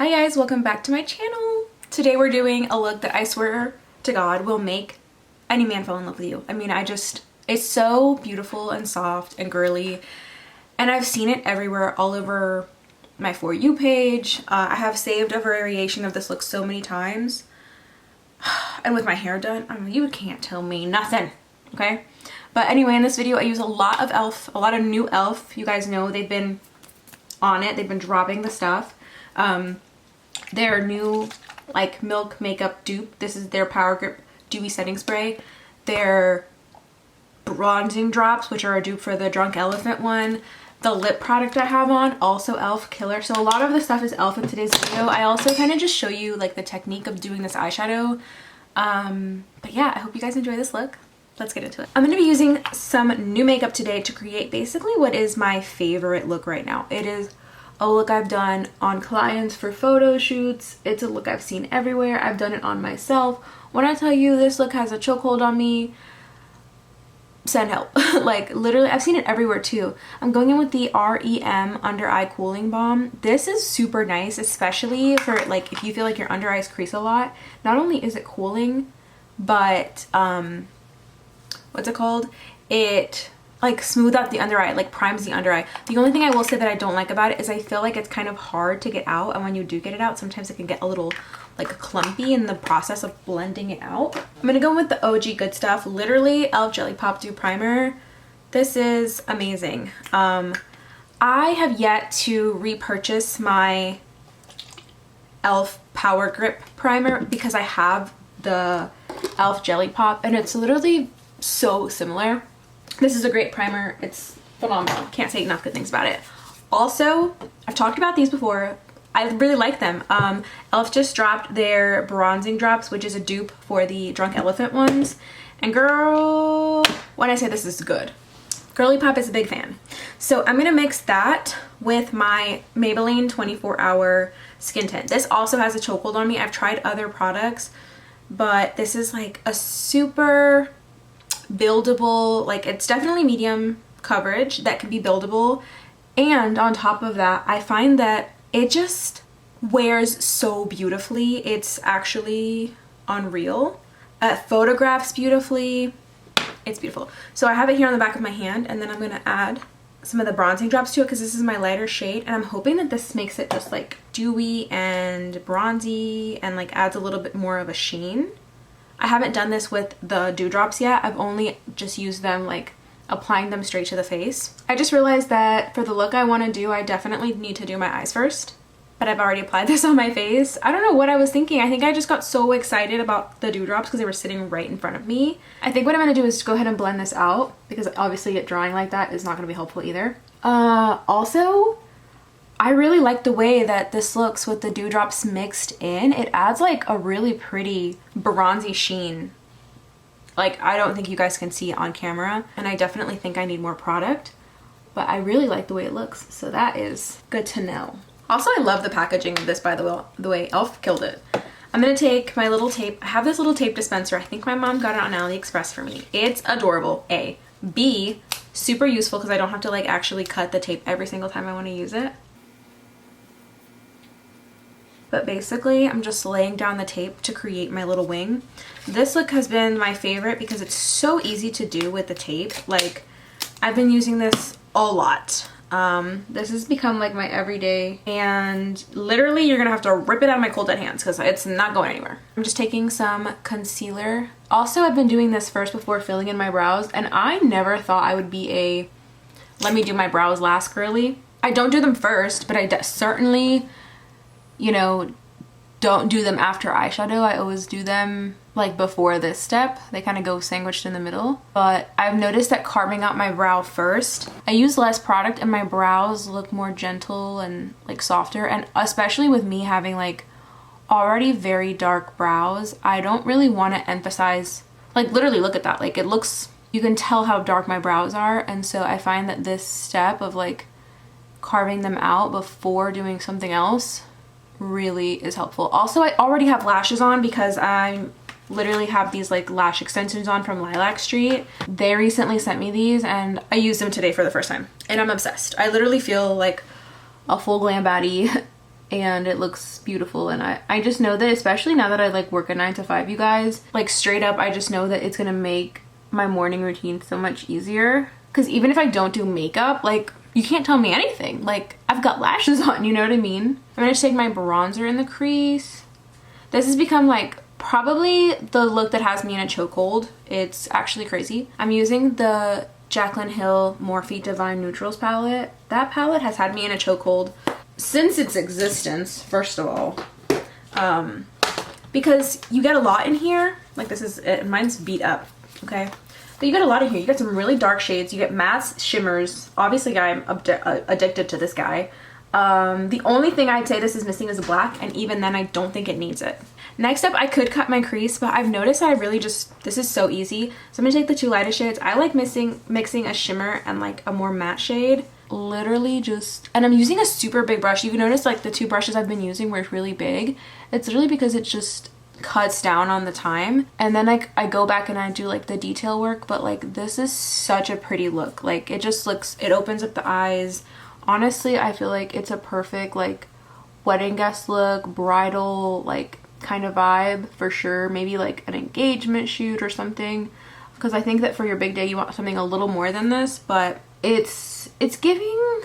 Hi guys, welcome back to my channel. Today we're doing a look that I swear to God will make any man fall in love with you. I mean, it's so beautiful and soft and girly, and I've seen it everywhere, all over my For You page. I have saved a variation of this look so many times, and with my hair done, I mean, you can't tell me nothing, okay? But anyway, in this video I use a lot of e.l.f., a lot of new e.l.f. You guys know they've been on it, they've been dropping the stuff. Their new like milk makeup dupe. This is their Power Grip Dewy Setting Spray. Their bronzing drops, which are a dupe for the Drunk Elephant one. The lip product I have on, also e.l.f. killer. So a lot of the stuff is e.l.f. in today's video. I also kind of just show you like the technique of doing this eyeshadow. But yeah, I hope you guys enjoy this look. Let's get into it. I'm going to be using some new makeup today to create basically what is my favorite look right now. It is a look I've done on clients for photo shoots. It's a look I've seen everywhere. I've done it on myself. When I tell you this look has a chokehold on me, send help. Like literally, I've seen it everywhere too. I'm going in with the R.e.m. Under Eye Cooling Balm. This is super nice, especially for like if you feel like your under eyes crease a lot. Not only is it cooling, but what's it called? It like smooth out the under eye, like primes the under eye. The only thing I will say that I don't like about it is I feel like it's kind of hard to get out, and when you do get it out, sometimes it can get a little like clumpy in the process of blending it out. I'm gonna go with the OG good stuff, literally e.l.f. Jelly Pop Dew Primer. This is amazing. I have yet to repurchase my e.l.f. Power Grip Primer because I have the e.l.f. Jelly Pop, and it's literally so similar. This is a great primer. It's phenomenal. Can't say enough good things about it. Also, I've talked about these before. I really like them. e.l.f. just dropped their bronzing drops, which is a dupe for the Drunk Elephant ones. And girl, when I say this is good, Girly Pop is a big fan. So I'm gonna mix that with my Maybelline 24-hour skin tint. This also has a chokehold on me. I've tried other products, but this is like a super buildable, like it's definitely medium coverage that can be buildable, and on top of that I find that it just wears so beautifully. It's actually unreal. It photographs beautifully. It's beautiful. So I have it here on the back of my hand, and then I'm gonna add some of the bronzing drops to it because this is my lighter shade, and I'm hoping that this makes it just like dewy and bronzy and like adds a little bit more of a sheen. I haven't done this with the dewdrops yet. I've only just used them like applying them straight to the face. I just realized that for the look I want to do, I definitely need to do my eyes first, but I've already applied this on my face. I don't know what I was thinking. I think I just got so excited about the dewdrops because they were sitting right in front of me. I think what I'm going to do is go ahead and blend this out because obviously it drying like that is not going to be helpful either. Also, I really like the way that this looks with the dewdrops mixed in. It adds like a really pretty bronzy sheen. Like, I don't think you guys can see it on camera, and I definitely think I need more product, but I really like the way it looks, so that is good to know. Also, I love the packaging of this, by the way. e.l.f. killed it. I'm gonna take my little tape. I have this little tape dispenser. I think my mom got it on AliExpress for me. It's adorable, A. B, super useful because I don't have to like actually cut the tape every single time I want to use it. But basically, I'm just laying down the tape to create my little wing. This look has been my favorite because it's so easy to do with the tape. Like, I've been using this a lot. This has become like my everyday, and literally you're gonna have to rip it out of my cold dead hands because it's not going anywhere. I'm just taking some concealer. Also, I've been doing this first before filling in my brows, and I never thought I would be a let me do my brows last girly. I don't do them first, but I certainly, you know, don't do them after eyeshadow. I always do them like before this step. They kind of go sandwiched in the middle. But I've noticed that carving out my brow first, I use less product and my brows look more gentle and like softer. And especially with me having like already very dark brows, I don't really want to emphasize, like literally look at that. Like it looks, you can tell how dark my brows are. And so I find that this step of like carving them out before doing something else really is helpful. Also, I already have lashes on because I literally have these like lash extensions on from Lilac Street. They recently sent me these and I used them today for the first time and I'm obsessed. I literally feel like a full glam baddie and it looks beautiful. And I just know that, especially now that I like work a 9 to 5, you guys, like straight up, I just know that it's gonna make my morning routine so much easier. Because even if I don't do makeup, like you can't tell me anything. Like I've got lashes on, you know what I mean? I'm gonna take my bronzer in the crease. This has become like probably the look that has me in a chokehold. It's actually crazy. I'm using the Jaclyn Hill Morphe Divine Neutrals palette. That palette has had me in a chokehold since its existence, first of all. Because you get a lot in here. Like this is, mine's beat up, okay? But you get a lot in here. You get some really dark shades. You get mattes, shimmers. Obviously, I'm addicted to this guy. The only thing I'd say this is missing is the black, and even then I don't think it needs it. Next up, I could cut my crease, but I've noticed I really just, this is so easy. So I'm gonna take the two lightest shades. I like mixing a shimmer and like a more matte shade. Literally just, and I'm using a super big brush. You can notice like the two brushes I've been using were really big. It's literally because it just cuts down on the time. And then I go back and I do like the detail work, but like this is such a pretty look. Like it just looks, it opens up the eyes. Honestly, I feel like it's a perfect like wedding guest look, bridal like kind of vibe for sure. Maybe like an engagement shoot or something, because I think that for your big day you want something a little more than this. But it's giving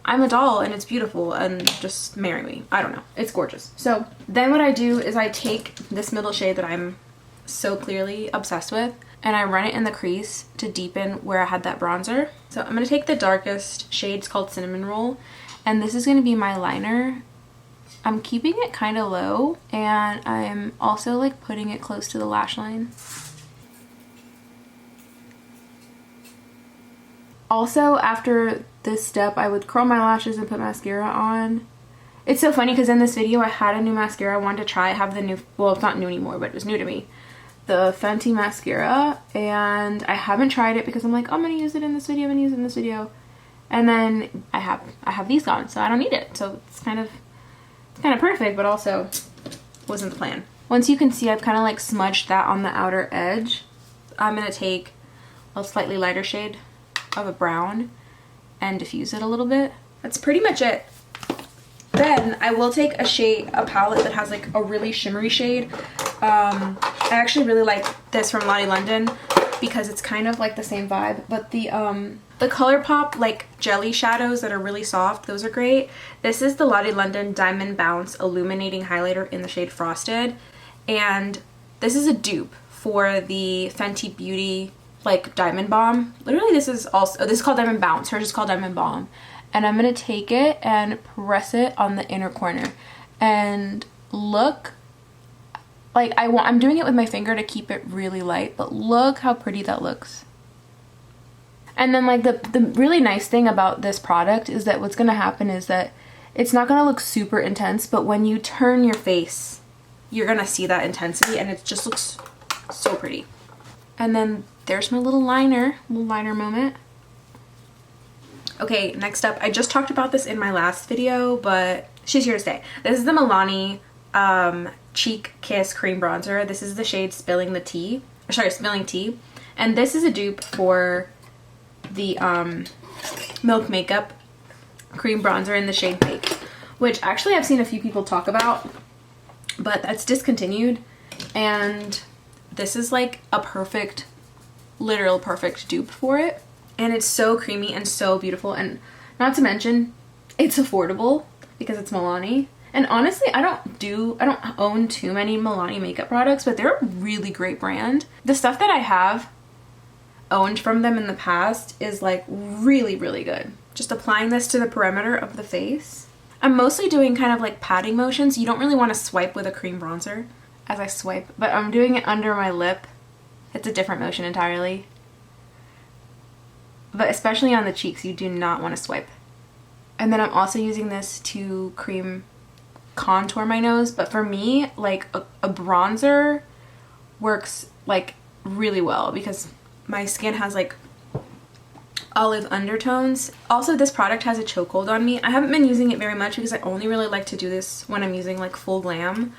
I'm a doll and it's beautiful and just marry me. I don't know, it's gorgeous. So then what I do is I take this middle shade that I'm so clearly obsessed with and I run it in the crease to deepen where I had that bronzer. So I'm gonna take the darkest shade, it's called Cinnamon Roll, and this is gonna be my liner. I'm keeping it kind of low and I'm also like putting it close to the lash line. Also, after this step, I would curl my lashes and put mascara on. It's so funny because in this video I had a new mascara I wanted to try. I have the new, well, it's not new anymore, but it was new to me, the Fenty mascara, and I haven't tried it because I'm like, oh, I'm gonna use it in this video, I'm gonna use it in this video, and then I have these on, so I don't need it. So it's kind of perfect, but also wasn't the plan. Once you can see, I've kind of like smudged that on the outer edge. I'm gonna take a slightly lighter shade of a brown and diffuse it a little bit. That's pretty much it. Then I will take a palette that has like a really shimmery shade. I actually really like this from Lottie London because it's kind of like the same vibe, but the ColourPop like jelly shadows that are really soft, those are great. This is the Lottie London Diamond Bounce Illuminating Highlighter in the shade Frosted, and this is a dupe for the Fenty Beauty like Diamond Balm. Literally this is called Diamond Bounce, hers is called Diamond Balm. And I'm gonna take it and press it on the inner corner and look like I'm doing it with my finger to keep it really light, but look how pretty that looks. And then like the really nice thing about this product is that what's gonna happen is that it's not gonna look super intense, but when you turn your face you're gonna see that intensity and it just looks so pretty. And then there's my little liner moment. Okay, next up, I just talked about this in my last video, but she's here to stay. This is the Milani Cheek Kiss Cream Bronzer. This is the shade Spilling Tea. And this is a dupe for the Milk Makeup Cream Bronzer in the shade Bake, which actually I've seen a few people talk about, but that's discontinued. And this is like a perfect, literal perfect dupe for it. And it's so creamy and so beautiful, and not to mention it's affordable because it's Milani. And honestly, I don't own too many Milani makeup products, but they're a really great brand. The stuff that I have owned from them in the past is like really, really good. Just applying this to the perimeter of the face. I'm mostly doing kind of like patting motions. You don't really want to swipe with a cream bronzer as I swipe, but I'm doing it under my lip. It's a different motion entirely. But especially on the cheeks, you do not want to swipe. And then I'm also using this to cream contour my nose, but for me, like a bronzer works like really well because my skin has like olive undertones. Also, this product has a chokehold on me. I haven't been using it very much because I only really like to do this when I'm using like full glam.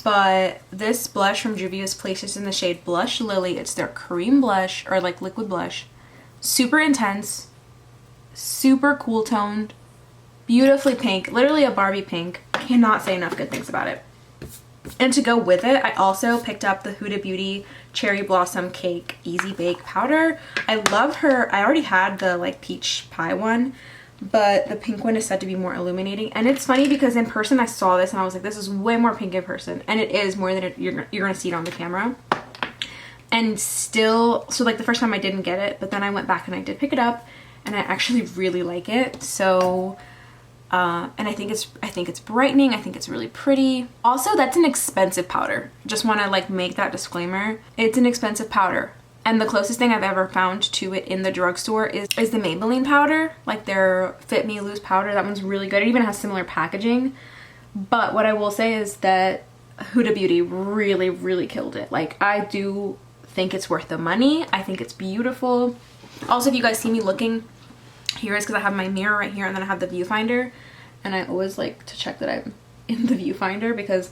But this blush from Juvia's Place is in the shade Blush Lily. It's their cream blush, or like liquid blush. Super intense, super cool toned, Beautifully pink, literally a Barbie pink. Cannot say enough good things about it. And to go with it, I also picked up the Huda Beauty Cherry Blossom Cake Easy Bake Powder. I love her. I already had the like peach pie one, but the pink one is said to be more illuminating. And it's funny because in person I saw this and I was like, this is way more pink in person. And it is more than you're gonna see it on the camera. And still, so like the first time I didn't get it, but then I went back and I did pick it up and I actually really like it. So and I think it's brightening. I think it's really pretty. Also, that's an expensive powder. Just want to like make that disclaimer. It's an expensive powder. And the closest thing I've ever found to it in the drugstore is the Maybelline powder, like their Fit Me Loose powder. That one's really good. It even has similar packaging. But what I will say is that Huda Beauty really, really killed it. Like, I do think it's worth the money. I think it's beautiful. Also, if you guys see me looking, here is because I have my mirror right here and then I have the viewfinder, and I always like to check that I'm in the viewfinder because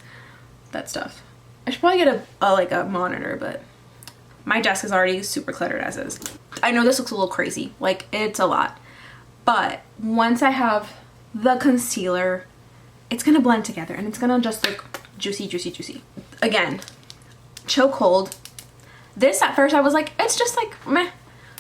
that stuff. I should probably get a monitor, but my desk is already super cluttered as is. I know this looks a little crazy, like it's a lot, but once I have the concealer, it's gonna blend together and it's gonna just look juicy, juicy, juicy. Again, chokehold. This at first I was like, it's just like meh.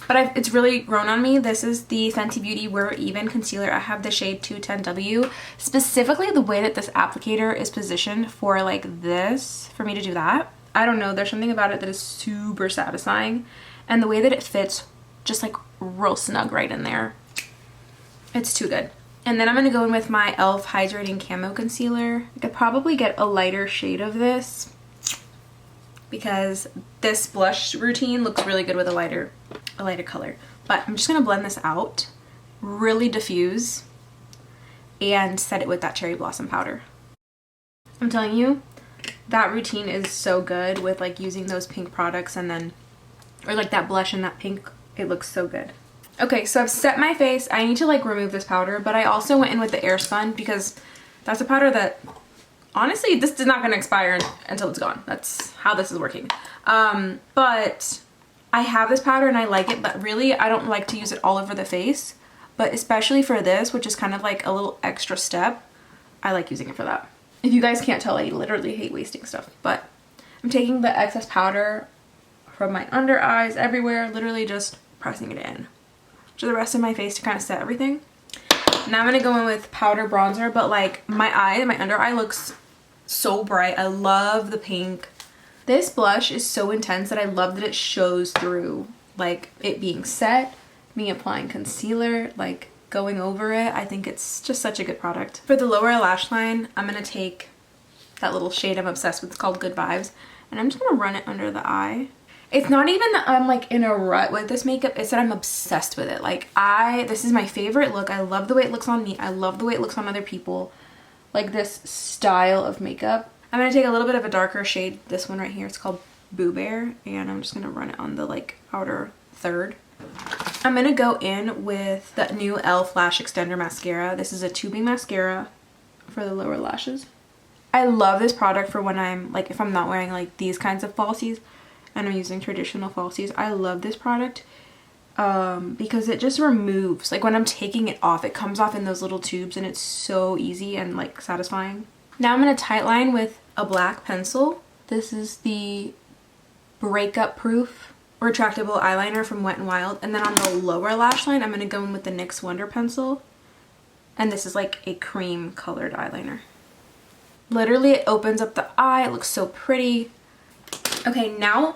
But it's really grown on me. This is the Fenty Beauty R.e.m concealer. I have the shade 210W. Specifically, the way that this applicator is positioned for like this, for me to do that. I don't know. There's something about it that is super satisfying. And the way that it fits just like real snug right in there. It's too good. And then I'm going to go in with my e.l.f. Hydrating Camo Concealer. I could probably get a lighter shade of this because this blush routine looks really good with a lighter color. But I'm just gonna blend this out, really diffuse, and set it with that cherry blossom powder. I'm telling you, that routine is so good with like using those pink products and then, or like that blush and that pink, it looks so good. Okay, so I've set my face. I need to like remove this powder, but I also went in with the Airspun because that's a powder that, honestly, this is not gonna expire until it's gone. That's how this is working. But I have this powder and I like it, but really I don't like to use it all over the face. But especially for this, which is kind of like a little extra step, I like using it for that. If you guys can't tell, I literally hate wasting stuff. But I'm taking the excess powder from my under eyes everywhere, literally just pressing it in to the rest of my face to kind of set everything. Now I'm gonna go in with powder bronzer, but like my under eye looks so bright. I love the pink. This blush is so intense that I love that it shows through, like it being set, me applying concealer, like going over it. I think it's just such a good product. For the lower lash line, I'm gonna take that little shade I'm obsessed with. It's called Good Vibes, and I'm just gonna run it under the eye. It's not even that I'm like in a rut with this makeup, it's that I'm obsessed with it. Like this is my favorite look. I love the way it looks on me. I love the way it looks on other people. Like this style of makeup. I'm going to take a little bit of a darker shade, this one right here. It's called Boo Bear, and I'm just going to run it on the like outer third. I'm going to go in with the new e.l.f. Lash Extender Mascara. This is a tubing mascara for the lower lashes. I love this product for when I'm like, if I'm not wearing like these kinds of falsies and I'm using traditional falsies. I love this product because it just removes, like when I'm taking it off, it comes off in those little tubes and it's so easy and like satisfying. Now I'm going to tightline with a black pencil. This is the Breakup Proof retractable eyeliner from Wet n Wild. And then on the lower lash line, I'm going to go in with the NYX Wonder Pencil. And this is like a cream colored eyeliner. Literally, it opens up the eye. It looks so pretty. Okay, now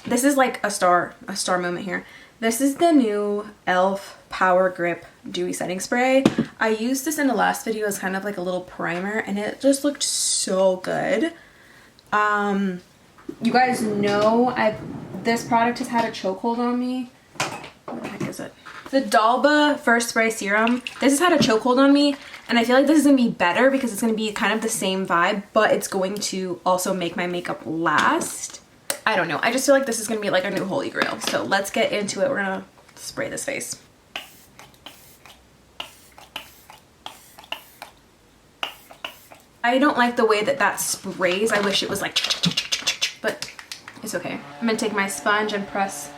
this is like a star moment here. This is the new e.l.f. Power Grip Dewy Setting Spray. I used this in the last video as kind of like a little primer and it just looked so good. You guys know this product has had a chokehold on me. What the heck is it? The Dalba First Spray Serum. This has had a chokehold on me and I feel like this is going to be better because it's going to be kind of the same vibe, but it's going to also make my makeup last. I don't know. I just feel like this is going to be like a new holy grail. So let's get into it. We're going to spray this face. I don't like the way that sprays. I wish it was like, but it's okay. I'm going to take my sponge and press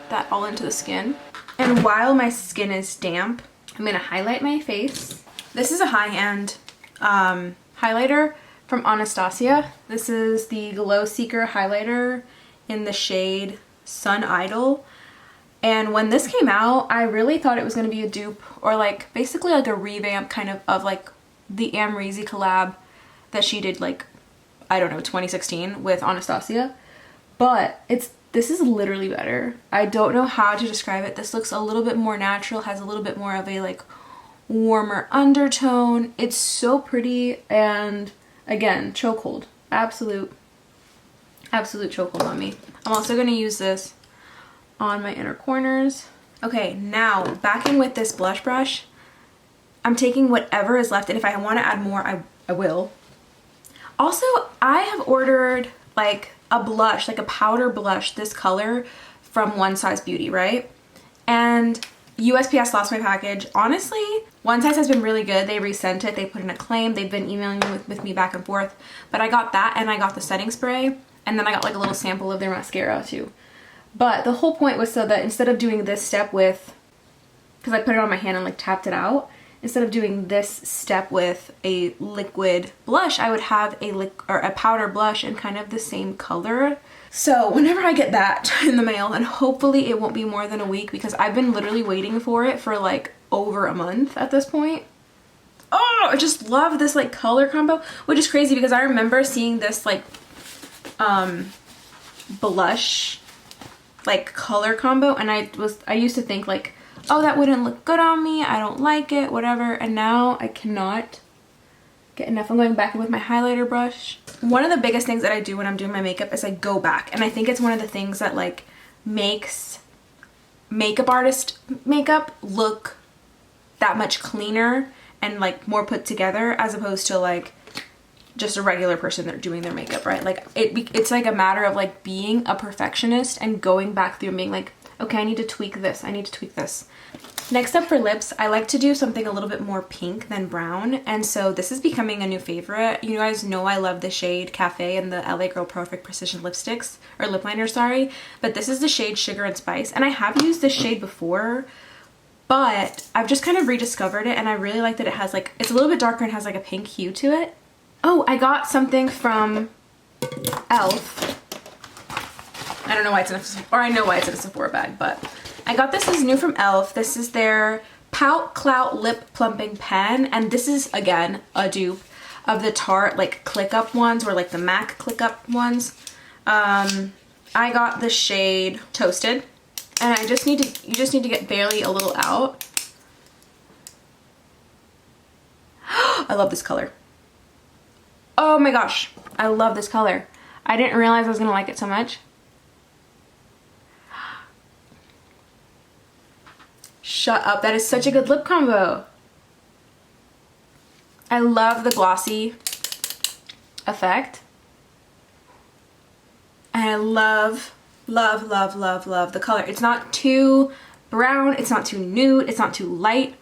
that all into the skin. And while my skin is damp, I'm gonna highlight my face. This is a high-end highlighter from Anastasia. This is the Glow Seeker highlighter in the shade Sun Idol. And when this came out, I really thought it was going to be a dupe, or like basically like a revamp kind of like the Amrezy collab that she did, like, I don't know, 2016 with Anastasia. But this is literally better. I don't know how to describe it. This looks a little bit more natural, has a little bit more of a like warmer undertone. It's so pretty, and again, chokehold. Absolute chokehold on me. I'm also going to use this on my inner corners. Okay, now back in with this blush brush. I'm taking whatever is left, and if I want to add more, I will. Also, I have ordered like a blush, like a powder blush, this color from One Size Beauty, right? And USPS lost my package. Honestly, One Size has been really good. They resent it. They put in a claim. They've been emailing with me back and forth. But I got that, and I got the setting spray, and then I got like a little sample of their mascara too. But the whole point was so that instead of doing this step with, because I put it on my hand and like tapped it out, instead of doing this step with a liquid blush, I would have a powder blush in kind of the same color. So whenever I get that in the mail, and hopefully it won't be more than a week, because I've been literally waiting for it for like over a month at this point. Oh, I just love this like color combo, which is crazy because I remember seeing this like blush like color combo, and I used to think like, oh, that wouldn't look good on me, I don't like it, whatever, and now I cannot get enough. I'm going back in with my highlighter brush. One of the biggest things that I do when I'm doing my makeup is I go back, and I think it's one of the things that like makes makeup artist makeup look that much cleaner and like more put together, as opposed to like just a regular person that are doing their makeup, right? Like it's like a matter of like being a perfectionist and going back through and being like, okay, I need to tweak this, I need to tweak this. Next up for lips, I like to do something a little bit more pink than brown, and so this is becoming a new favorite. You guys know I love the shade Cafe and the LA Girl Perfect Precision lipsticks, or lip liner, sorry, but this is the shade Sugar and Spice, and I have used this shade before, but I've just kind of rediscovered it, and I really like that it has like, it's a little bit darker and has like a pink hue to it. Oh, I got something from e.l.f. I don't know why it's in a, or I know why it's in a Sephora bag, but I got this is new from e.l.f. This is their Pout Clout Lip Plumping Pen, and this is, again, a dupe of the Tarte, like, click-up ones, or, like, the MAC click-up ones. I got the shade Toasted, and you just need to get barely a little out. I love this color. Oh my gosh, I love this color. I didn't realize I was gonna like it so much. Shut up, that is such a good lip combo. I love the glossy effect. And I love the color. It's not too brown, it's not too nude, it's not too light.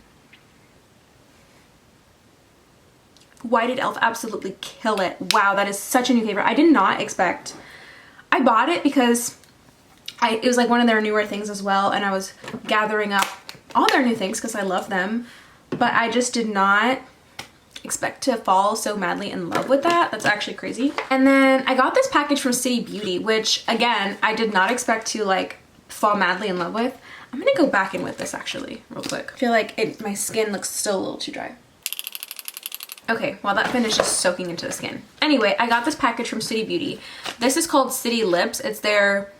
Why did e.l.f. absolutely kill it? Wow, that is such a new favorite. I did not expect. I bought it because it was like one of their newer things as well, and I was gathering up all their new things because I love them, but I just did not expect to fall so madly in love with that. That's actually crazy. And then I got this package from City Beauty, which again, I did not expect to like fall madly in love with. I'm gonna go back in with this actually real quick. I feel like my skin looks still a little too dry. Okay, while that finishes soaking into the skin. Anyway, I got this package from City Beauty. This is called City Lips. It's their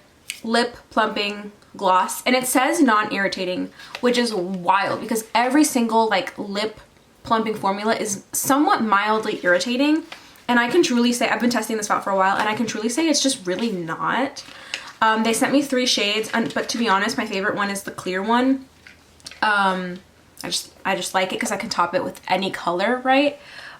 lip plumping gloss, and it says non-irritating, which is wild because every single like lip plumping formula is somewhat mildly irritating, and I can truly say, I've been testing this out for a while, and I can truly say it's just really not. They sent me 3 shades, but to be honest, my favorite one is the clear one. I just like it because I can top it with any color, right?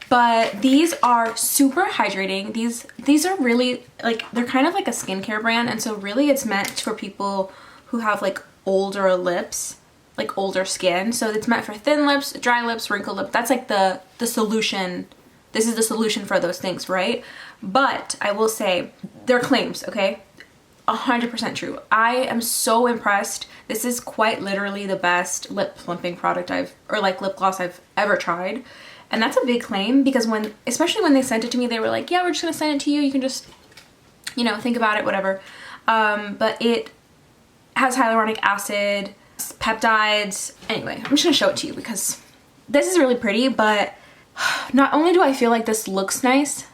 But these are super hydrating. These are really like, they're kind of like a skincare brand, and so really it's meant for people who have like older lips, like older skin. So it's meant for thin lips, dry lips, wrinkled lips. That's like the solution. This is the solution for those things, right? But I will say, their claims, okay? 100% true. I am so impressed. This is quite literally the best lip plumping product or like lip gloss I've ever tried. And that's a big claim because especially when they sent it to me, they were like, yeah, we're just gonna send it to you. You can just, you know, think about it, whatever. But it has hyaluronic acid, peptides. Anyway, I'm just gonna show it to you because this is really pretty, but not only do I feel like this looks nice,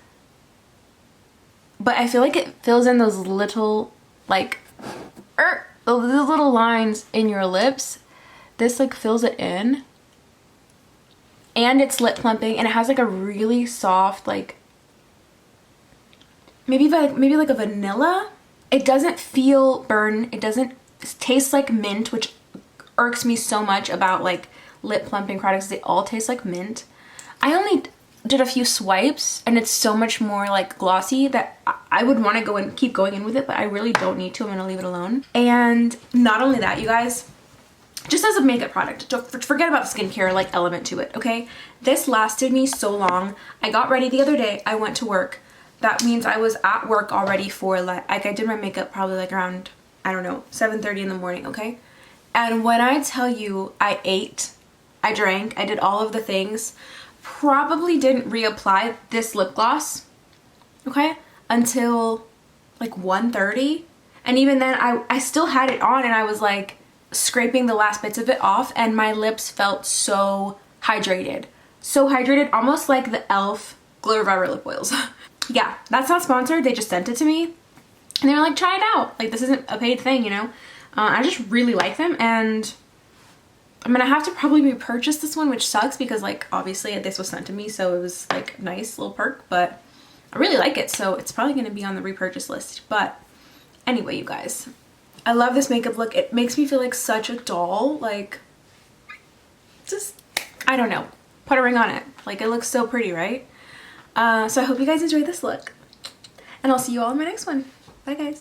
but I feel like it fills in those little, like, those little lines in your lips. This like fills it in. And it's lip plumping, and it has like a really soft, like, maybe like a vanilla. It doesn't feel burn. It doesn't taste like mint, which irks me so much about like lip plumping products. They all taste like mint. I only did a few swipes, and it's so much more like glossy that I would want to go and keep going in with it, but I really don't need to. I'm gonna leave it alone. And not only that, you guys, just as a makeup product, don't forget about the skincare like element to it, okay? This lasted me so long. I got ready the other day. I went to work. That means I was at work already for like I did my makeup probably like around, I don't know, 7:30 in the morning, okay? And when I tell you I ate, I drank, I did all of the things, probably didn't reapply this lip gloss, okay, until like 1:30. And even then I still had it on, and I was like scraping the last bits of it off, and my lips felt so hydrated. So hydrated, almost like the e.l.f. Glow Reviver lip oils. Yeah, that's not sponsored. They just sent it to me. And they were like, try it out. Like, this isn't a paid thing, you know? I just really like them, and I'm gonna have to probably repurchase this one, which sucks because, like, obviously this was sent to me, so it was, like, nice little perk, but I really like it, so it's probably gonna be on the repurchase list. But anyway, you guys, I love this makeup look. It makes me feel like such a doll. Like, just, I don't know. Put a ring on it. Like, it looks so pretty, right? So I hope you guys enjoyed this look. And I'll see you all in my next one. Bye, guys.